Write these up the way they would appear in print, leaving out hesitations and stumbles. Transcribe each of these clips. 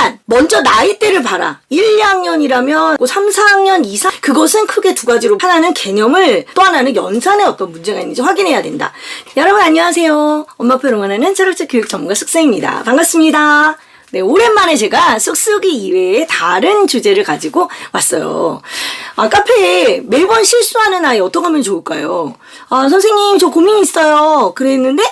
일단 먼저 나이대를 봐라. 1, 2학년이라면 3, 4학년 이상, 그것은 크게 두 가지로, 하나는 개념을, 또 하나는 연산에 어떤 문제가 있는지 확인해야 된다. 여러분 안녕하세요. 엄마표를 응원하는 철학적 교육 전문가 쑥쌤입니다. 반갑습니다. 네, 오랜만에 제가 쑥쑥이 이외에 다른 주제를 가지고 왔어요. 카페에 매번 실수하는 아이 어떻게 하면 좋을까요? 선생님 저 고민 있어요. 그랬는데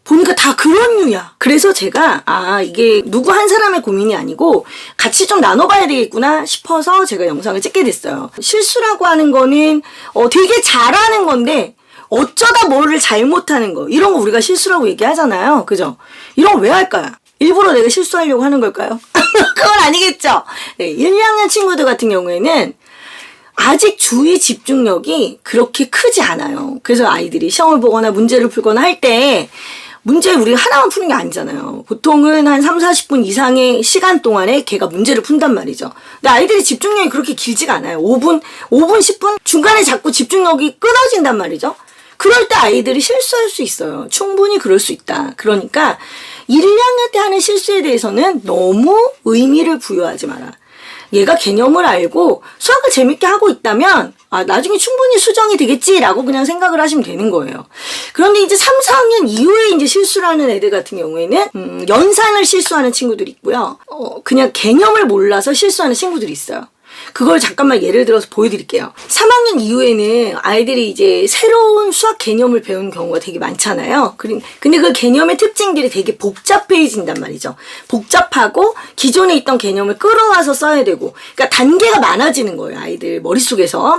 보니까 다 그런 류야. 그래서 제가 이게 누구 한 사람의 고민이 아니고 같이 좀 나눠봐야 되겠구나 싶어서 제가 영상을 찍게 됐어요. 실수라고 하는 거는 되게 잘하는 건데 어쩌다 뭐를 잘못하는 거, 이런 거 우리가 실수라고 얘기하잖아요. 그죠? 이런 거 왜 할까요? 일부러 내가 실수하려고 하는 걸까요? 그건 아니겠죠? 네, 1, 2학년 친구들 같은 경우에는 아직 주의 집중력이 그렇게 크지 않아요. 그래서 아이들이 시험을 보거나 문제를 풀거나 할 때 문제 우리가 하나만 푸는 게 아니잖아요. 보통은 한 3, 40분 이상의 시간 동안에 걔가 문제를 푼단 말이죠. 근데 아이들이 집중력이 그렇게 길지가 않아요. 5분, 10분? 중간에 자꾸 집중력이 끊어진단 말이죠. 그럴 때 아이들이 실수할 수 있어요. 충분히 그럴 수 있다. 그러니까 1, 2학년 때 하는 실수에 대해서는 너무 의미를 부여하지 마라. 얘가 개념을 알고 수학을 재밌게 하고 있다면 나중에 충분히 수정이 되겠지라고 그냥 생각을 하시면 되는 거예요. 그런데 이제 3, 4학년 이후에 이제 실수를 하는 애들 같은 경우에는 연산을 실수하는 친구들이 있고요. 그냥 개념을 몰라서 실수하는 친구들이 있어요. 그걸 잠깐만 예를 들어서 보여드릴게요. 3학년 이후에는 아이들이 이제 새로운 수학 개념을 배우는 경우가 되게 많잖아요. 근데 그 개념의 특징들이 되게 복잡해진단 말이죠. 복잡하고 기존에 있던 개념을 끌어와서 써야 되고, 그러니까 단계가 많아지는 거예요. 아이들 머릿속에서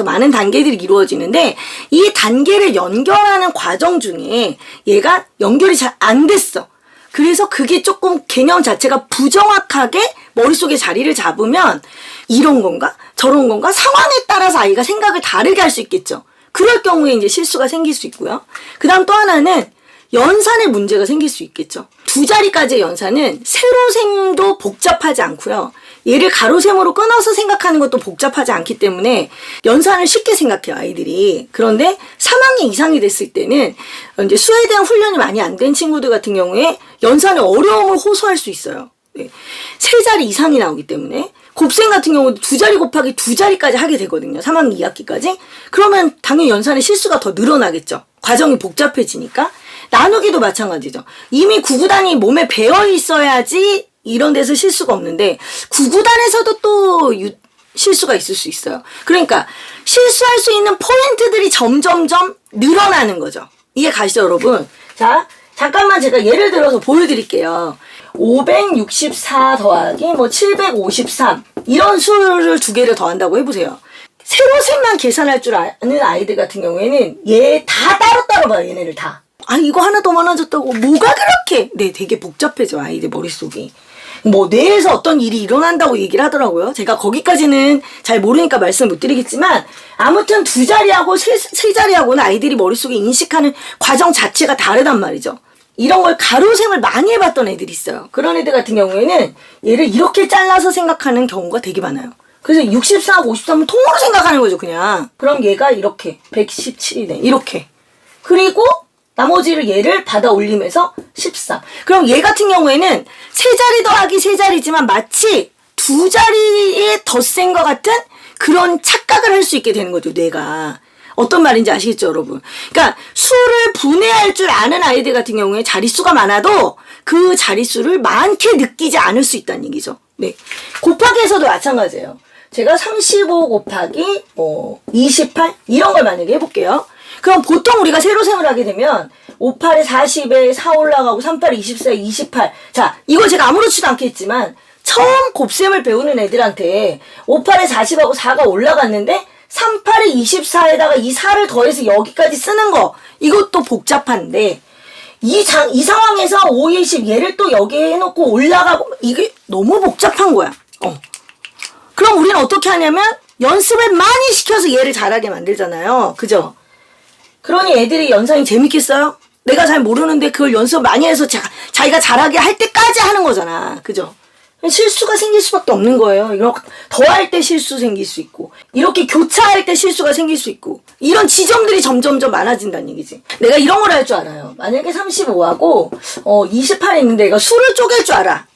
많은 단계들이 이루어지는데 이 단계를 연결하는 과정 중에 얘가 연결이 잘 안 됐어. 그래서 그게 조금 개념 자체가 부정확하게 머릿속에 자리를 잡으면 이런 건가? 저런 건가? 상황에 따라서 아이가 생각을 다르게 할 수 있겠죠. 그럴 경우에 이제 실수가 생길 수 있고요. 그 다음 또 하나는 연산에 문제가 생길 수 있겠죠. 두 자리까지의 연산은 세로셈도 복잡하지 않고요. 얘를 가로셈으로 끊어서 생각하는 것도 복잡하지 않기 때문에 연산을 쉽게 생각해요, 아이들이. 그런데 3학년 이상이 됐을 때는 이제 수에 대한 훈련이 많이 안 된 친구들 같은 경우에 연산의 어려움을 호소할 수 있어요. 네. 세 자리 이상이 나오기 때문에. 곱셈 같은 경우도 두 자리 곱하기 두 자리까지 하게 되거든요. 3학년 2학기까지. 그러면 당연히 연산의 실수가 더 늘어나겠죠. 과정이 복잡해지니까. 나누기도 마찬가지죠. 이미 구구단이 몸에 배어 있어야지 이런 데서 실수가 없는데 구구단에서도 또 실수가 있을 수 있어요. 그러니까 실수할 수 있는 포인트들이 점점점 늘어나는 거죠. 이해 가시죠, 여러분? 자, 잠깐만 제가 예를 들어서 보여드릴게요. 564 더하기 753 이런 수를 두 개를 더한다고 해보세요. 세로셈만 계산할 줄 아는 아이들 같은 경우에는 얘 다 따로따로 봐요. 얘네를 다. 이거 하나 더 많아졌다고 뭐가 그렇게. 네, 되게 복잡해져 아이들 머릿속이. 뇌에서 어떤 일이 일어난다고 얘기를 하더라고요. 제가 거기까지는 잘 모르니까 말씀 못 드리겠지만 아무튼 두 자리하고 세 자리하고는 아이들이 머릿속에 인식하는 과정 자체가 다르단 말이죠. 이런 걸 가로셈을 많이 해봤던 애들이 있어요. 그런 애들 같은 경우에는 얘를 이렇게 잘라서 생각하는 경우가 되게 많아요. 그래서 64하고 53은 통으로 생각하는 거죠, 그냥. 그럼 얘가 이렇게 117이네, 이렇게. 그리고 나머지를 얘를 받아 올리면서 13. 그럼 얘 같은 경우에는 세 자리 더하기 세 자리지만 마치 두 자리의 덧셈과 같은 그런 착각을 할 수 있게 되는 거죠, 뇌가. 어떤 말인지 아시겠죠, 여러분? 그러니까 수를 분해할 줄 아는 아이들 같은 경우에 자릿수가 많아도 그 자릿수를 많게 느끼지 않을 수 있다는 얘기죠. 네. 곱하기에서도 마찬가지예요. 제가 35 곱하기 28 이런 걸 만약에 해볼게요. 그럼 보통 우리가 세로셈을 하게 되면 58에 40에 4 올라가고 38에 24에 28. 자, 이거 제가 아무렇지도 않게 했지만 처음 곱셈을 배우는 애들한테 58에 40하고 4가 올라갔는데 38에 24에다가 이 4를 더해서 여기까지 쓰는 거, 이것도 복잡한데 이 상황에서 5, 20 얘를 또 여기에 해놓고 올라가고 이게 너무 복잡한 거야. 그럼 우리는 어떻게 하냐면 연습을 많이 시켜서 얘를 잘하게 만들잖아요. 그죠? 그러니 애들이 연산이 재밌겠어요? 내가 잘 모르는데 그걸 연습 많이 해서 자기가 잘하게 할 때까지 하는 거잖아. 그죠? 실수가 생길 수밖에 없는 거예요. 이렇게 더할 때 실수 생길 수 있고, 이렇게 교차할 때 실수가 생길 수 있고, 이런 지점들이 점점점 많아진다는 얘기지. 내가 이런 걸 할 줄 알아요. 만약에 35하고 28이 있는데 내가 수를 쪼갤 줄 알아.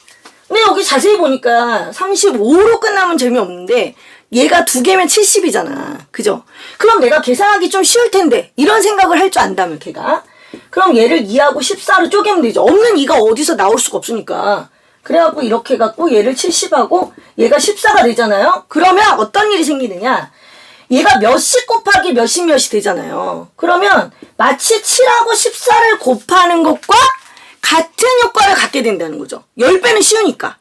근데 여기 자세히 보니까 35로 끝나면 재미없는데 얘가 2개면 70이잖아. 그죠? 그럼 내가 계산하기 좀 쉬울 텐데 이런 생각을 할 줄 안다면 걔가 그럼 얘를 2하고 14로 쪼개면 되죠. 없는 2가 어디서 나올 수가 없으니까. 그래갖고 이렇게 해갖고 얘를 70하고 얘가 14가 되잖아요. 그러면 어떤 일이 생기느냐. 얘가 몇십 곱하기 몇이 되잖아요. 그러면 마치 7하고 14를 곱하는 것과 같은 효과를 갖게 된다는 거죠. 10배는 쉬우니까.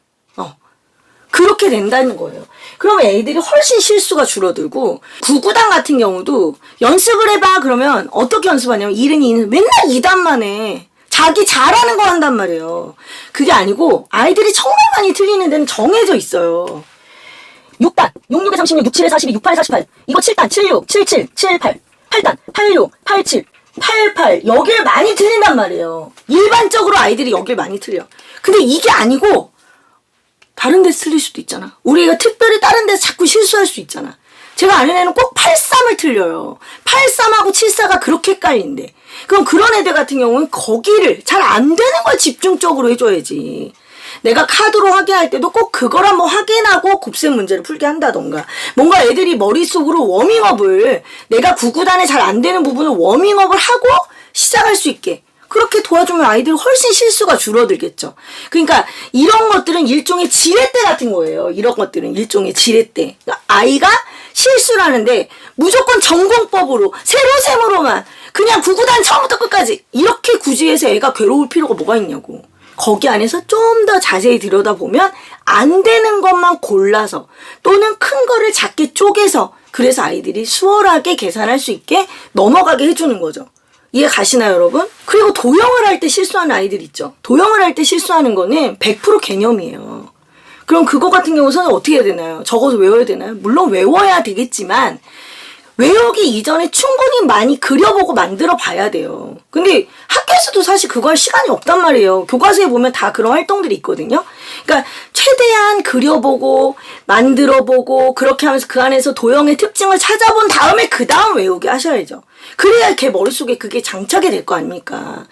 그렇게 된다는 거예요. 그러면 애들이 훨씬 실수가 줄어들고 구구단 같은 경우도 연습을 해봐 그러면 어떻게 연습하냐면 1은 2는 맨날 2단만 해. 자기 잘하는 거 한단 말이에요. 그게 아니고 아이들이 정말 많이 틀리는 데는 정해져 있어요. 6단, 6, 6에 36, 6, 7에 42, 6, 8에 48. 이거 7단, 76, 77, 78. 8단, 86, 87, 88. 여길 많이 틀린단 말이에요. 일반적으로 아이들이 여길 많이 틀려. 근데 이게 아니고 다른 데서 틀릴 수도 있잖아. 우리 애가 특별히 다른 데서 자꾸 실수할 수 있잖아. 제가 아는 애는 꼭 83을 틀려요. 83하고 74가 그렇게 헷갈린대. 그럼 그런 애들 같은 경우는 거기를 잘 안 되는 걸 집중적으로 해줘야지. 내가 카드로 확인할 때도 꼭 그걸 한번 확인하고 곱셈 문제를 풀게 한다던가 뭔가 애들이 머릿속으로 워밍업을 내가 구구단에 잘 안 되는 부분을 워밍업을 하고 시작할 수 있게 그렇게 도와주면 아이들이 훨씬 실수가 줄어들겠죠. 그러니까 이런 것들은 일종의 지렛대 같은 거예요. 이런 것들은 일종의 지렛대. 그러니까 아이가 실수를 하는데 무조건 전공법으로 세로셈으로만 그냥 구구단 처음부터 끝까지 이렇게 굳이 해서 애가 괴로울 필요가 뭐가 있냐고. 거기 안에서 좀 더 자세히 들여다보면 안 되는 것만 골라서 또는 큰 거를 작게 쪼개서 그래서 아이들이 수월하게 계산할 수 있게 넘어가게 해주는 거죠. 이해 가시나요, 여러분? 그리고 도형을 할 때 실수하는 아이들 있죠. 도형을 할 때 실수하는 거는 100% 개념이에요. 그럼 그거 같은 경우는 어떻게 해야 되나요? 적어서 외워야 되나요? 물론 외워야 되겠지만 외우기 이전에 충분히 많이 그려보고 만들어 봐야 돼요. 근데 학교에서도 사실 그거 할 시간이 없단 말이에요. 교과서에 보면 다 그런 활동들이 있거든요. 그러니까 최대한 그려보고 만들어보고 그렇게 하면서 그 안에서 도형의 특징을 찾아본 다음에 그 다음 외우게 하셔야죠. 그래야 걔 머릿속에 그게 장착이 될 거 아닙니까?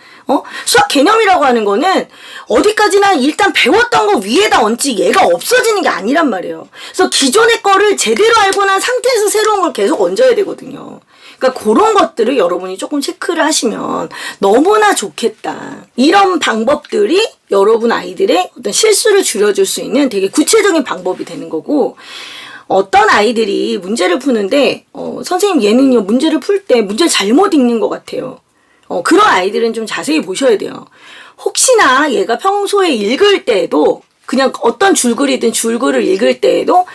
수학 개념이라고 하는 거는 어디까지나 일단 배웠던 거 위에다 얹지 얘가 없어지는 게 아니란 말이에요. 그래서 기존의 거를 제대로 알고 난 상태에서 새로운 걸 계속 얹어야 되거든요. 그러니까 그런 것들을 여러분이 조금 체크를 하시면 너무나 좋겠다. 이런 방법들이 여러분 아이들의 어떤 실수를 줄여줄 수 있는 되게 구체적인 방법이 되는 거고 어떤 아이들이 문제를 푸는데 선생님 얘는요 문제를 풀 때 문제를 잘못 읽는 것 같아요. 그런 아이들은 좀 자세히 보셔야 돼요. 혹시나 얘가 평소에 읽을 때에도 그냥 어떤 줄글이든 줄글을 읽을 때에도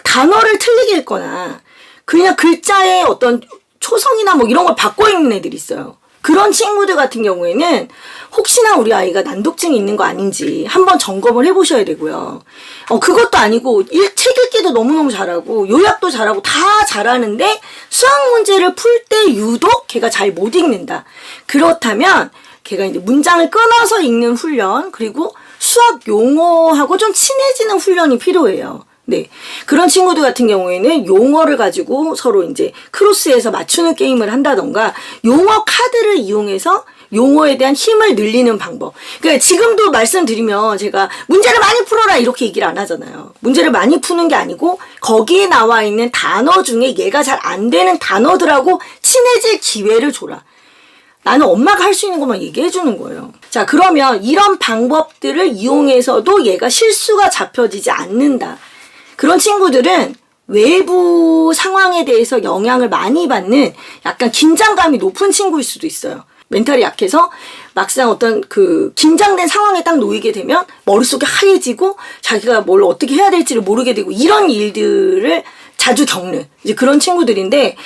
단어를 틀리게 읽거나 그냥 글자의 어떤 초성이나 뭐 이런 걸 바꿔 읽는 애들이 있어요. 그런 친구들 같은 경우에는 혹시나 우리 아이가 난독증이 있는 거 아닌지 한번 점검을 해보셔야 되고요. 그것도 아니고 책 읽기도 너무너무 잘하고 요약도 잘하고 다 잘하는데 수학 문제를 풀 때 유독 걔가 잘 못 읽는다. 그렇다면 걔가 이제 문장을 끊어서 읽는 훈련 그리고 수학 용어하고 좀 친해지는 훈련이 필요해요. 네. 그런 친구들 같은 경우에는 용어를 가지고 서로 이제 크로스해서 맞추는 게임을 한다던가 용어 카드를 이용해서 용어에 대한 힘을 늘리는 방법. 그러니까 지금도 말씀드리면 제가 문제를 많이 풀어라 이렇게 얘기를 안 하잖아요. 문제를 많이 푸는 게 아니고 거기에 나와 있는 단어 중에 얘가 잘 안 되는 단어들하고 친해질 기회를 줘라. 나는 엄마가 할 수 있는 것만 얘기해 주는 거예요. 자, 그러면 이런 방법들을 이용해서도 얘가 실수가 잡혀지지 않는다. 그런 친구들은 외부 상황에 대해서 영향을 많이 받는 약간 긴장감이 높은 친구일 수도 있어요. 멘탈이 약해서 막상 어떤 그 긴장된 상황에 딱 놓이게 되면 머릿속이 하얘지고 자기가 뭘 어떻게 해야 될지를 모르게 되고 이런 일들을 자주 겪는 이제 그런 친구들인데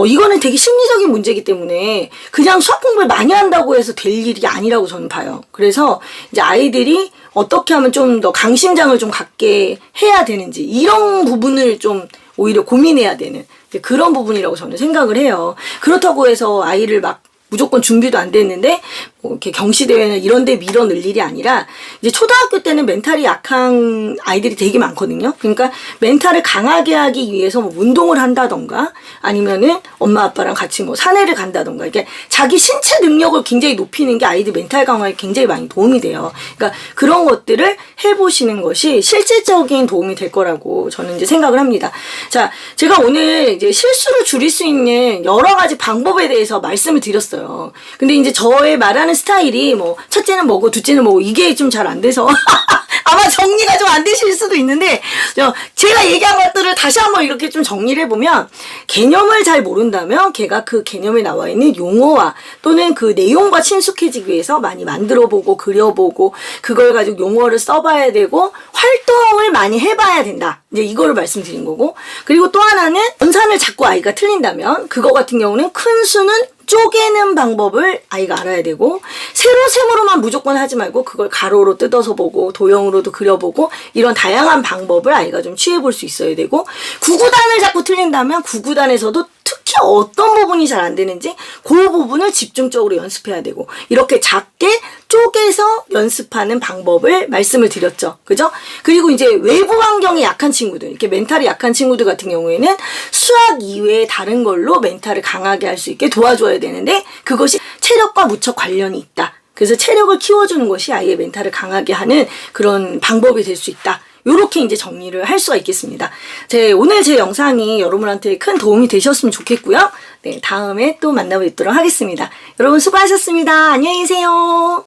이거는 되게 심리적인 문제이기 때문에 그냥 수학 공부를 많이 한다고 해서 될 일이 아니라고 저는 봐요. 그래서 이제 아이들이 어떻게 하면 좀 더 강심장을 좀 갖게 해야 되는지 이런 부분을 좀 오히려 고민해야 되는 그런 부분이라고 저는 생각을 해요. 그렇다고 해서 아이를 막 무조건 준비도 안 됐는데 뭐 이렇게 경시대회나 이런 데 밀어 넣을 일이 아니라 이제 초등학교 때는 멘탈이 약한 아이들이 되게 많거든요. 그러니까 멘탈을 강하게 하기 위해서 뭐 운동을 한다던가 아니면은 엄마 아빠랑 같이 뭐 산에를 간다던가 이게 자기 신체 능력을 굉장히 높이는 게 아이들 멘탈 강화에 굉장히 많이 도움이 돼요. 그러니까 그런 것들을 해보시는 것이 실질적인 도움이 될 거라고 저는 이제 생각을 합니다. 자, 제가 오늘 이제 실수를 줄일 수 있는 여러 가지 방법에 대해서 말씀을 드렸어요. 근데 이제 저의 말하는 스타일이 뭐 첫째는 뭐고 둘째는 뭐고 이게 좀 잘 안 돼서 아마 정리가 좀 안 되실 수도 있는데 제가 얘기한 것들을 다시 한번 이렇게 좀 정리를 해보면 개념을 잘 모른다면 걔가 그 개념에 나와 있는 용어와 또는 그 내용과 친숙해지기 위해서 많이 만들어보고 그려보고 그걸 가지고 용어를 써봐야 되고 활동을 많이 해봐야 된다. 이제 이거를 말씀드린 거고 그리고 또 하나는 연산을 자꾸 아이가 틀린다면 그거 같은 경우는 큰 수는 쪼개는 방법을 아이가 알아야 되고 세로세모로만 무조건 하지 말고 그걸 가로로 뜯어서 보고 도형으로도 그려보고 이런 다양한 방법을 아이가 좀 취해볼 수 있어야 되고 구구단을 자꾸 틀린다면 구구단에서도 특히 어떤 부분이 잘 안 되는지 그 부분을 집중적으로 연습해야 되고 이렇게 작게 쪼개서 연습하는 방법을 말씀을 드렸죠. 그죠? 그리고 이제 외부 환경이 약한 친구들, 이렇게 멘탈이 약한 친구들 같은 경우에는 수학 이외에 다른 걸로 멘탈을 강하게 할 수 있게 도와줘야 되는데 그것이 체력과 무척 관련이 있다. 그래서 체력을 키워주는 것이 아이의 멘탈을 강하게 하는 그런 방법이 될 수 있다. 요렇게 이제 정리를 할 수가 있겠습니다. 오늘 제 영상이 여러분한테 큰 도움이 되셨으면 좋겠고요. 네, 다음에 또 만나뵙도록 하겠습니다. 여러분 수고하셨습니다. 안녕히 계세요.